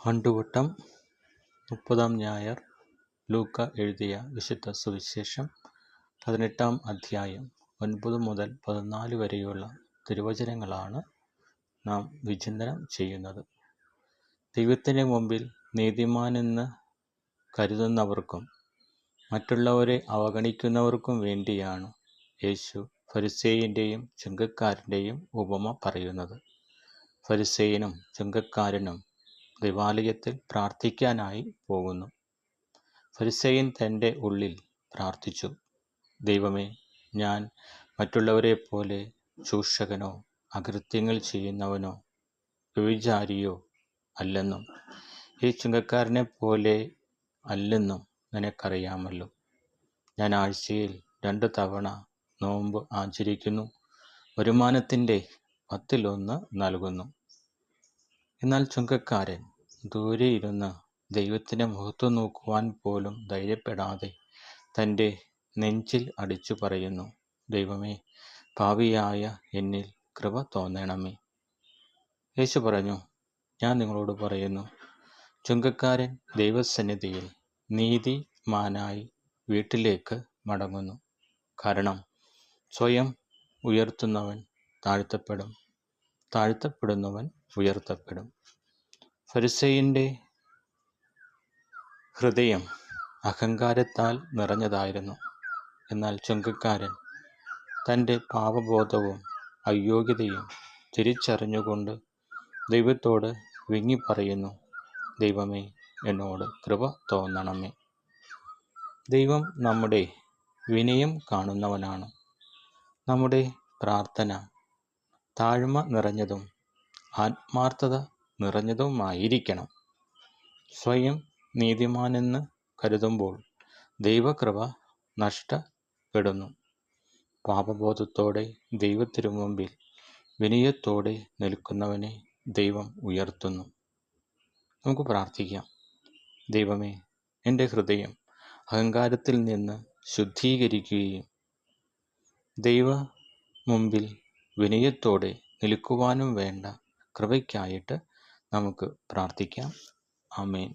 ആണ്ടുവട്ടം 30-ാം ഞായർ. ലൂക്ക എഴുതിയ വിശുദ്ധ സുവിശേഷം 18-ാം അധ്യായം 9 മുതൽ 14 വരെയുള്ള തിരുവചനങ്ങളാണ് നാം വിചിന്തനം ചെയ്യുന്നത്. ദൈവത്തിൻ്റെ മുമ്പിൽ നീതിമാനെന്ന് കരുതുന്നവർക്കും മറ്റുള്ളവരെ അവഗണിക്കുന്നവർക്കും വേണ്ടിയാണ് യേശു ഫരിസേയൻ്റെയും ചുങ്കക്കാരൻ്റെയും ഉപമ പറയുന്നത്. ഫരിസേയനും ചുങ്കക്കാരനും ദേവാലയത്തിൽ പ്രാർത്ഥിക്കാനായി പോകുന്നു. ഫരിസേയൻ തൻ്റെ ഉള്ളിൽ പ്രാർത്ഥിച്ചു, ദൈവമേ, ഞാൻ മറ്റുള്ളവരെ പോലെ ചൂഷകനോ അകൃത്യങ്ങൾ ചെയ്യുന്നവനോ വ്യഭിചാരിയോ അല്ലെന്നും ഈ ചുങ്കക്കാരനെ പോലെ അല്ലെന്നും നിനക്കറിയാമല്ലോ. ഞാൻ ആഴ്ചയിൽ 2 തവണ നോമ്പ് ആചരിക്കുന്നു, വരുമാനത്തിൻ്റെ 1/10 നൽകുന്നു. എന്നാൽ ചുങ്കക്കാരൻ ദൂരെ ഇരുന്ന് ദൈവത്തിൻ്റെ മുഖത്ത് നോക്കുവാൻ പോലും ധൈര്യപ്പെടാതെ തൻ്റെ നെഞ്ചിൽ അടിച്ചു പറയുന്നു, ദൈവമേ, പാപിയായ എന്നിൽ കൃപ തോന്നണമേ. യേശു പറഞ്ഞു, ഞാൻ നിങ്ങളോട് പറയുന്നു, ചുങ്കക്കാരൻ ദൈവസന്നിധിയിൽ നീതിമാനായി വീട്ടിലേക്ക് മടങ്ങുന്നു. കാരണം സ്വയം ഉയർത്തുന്നവൻ താഴ്ത്തപ്പെടും, താഴ്ത്തപ്പെടുന്നവൻ ഉയർത്തപ്പെടും. ഫരിസേയൻ്റെ ഹൃദയം അഹങ്കാരത്താൽ നിറഞ്ഞതായിരുന്നു. എന്നാൽ ചുങ്കക്കാരൻ തൻ്റെ പാപബോധവും അയോഗ്യതയും തിരിച്ചറിഞ്ഞുകൊണ്ട് ദൈവത്തോട് വിങ്ങിപ്പറയുന്നു, ദൈവമേ, എന്നോട് കൃപ തോന്നണമേ. ദൈവം നമ്മുടെ വിനയം കാണുന്നവനാണ്. നമ്മുടെ പ്രാർത്ഥന താഴ്മ നിറഞ്ഞതും ആത്മാർത്ഥത നിറഞ്ഞതുമായിരിക്കണം. സ്വയം നീതിമാനെന്ന് കരുതുമ്പോൾ ദൈവകൃപ നഷ്ടപ്പെടുന്നു. പാപബോധത്തോടെ ദൈവത്തിരുമുമ്പിൽ വിനയത്തോടെ നിൽക്കുന്നവനെ ദൈവം ഉയർത്തുന്നു. നമുക്ക് പ്രാർത്ഥിക്കാം. ദൈവമേ, എൻ്റെ ഹൃദയം അഹങ്കാരത്തിൽ നിന്ന് ശുദ്ധീകരിക്കുകയും ദൈവ മുമ്പിൽ വിനയത്തോടെ നിൽക്കുവാനും വേണ്ട കൃപയ്ക്കായിട്ട് നമുക്ക് പ്രാർത്ഥിക്കാം. ആമേൻ.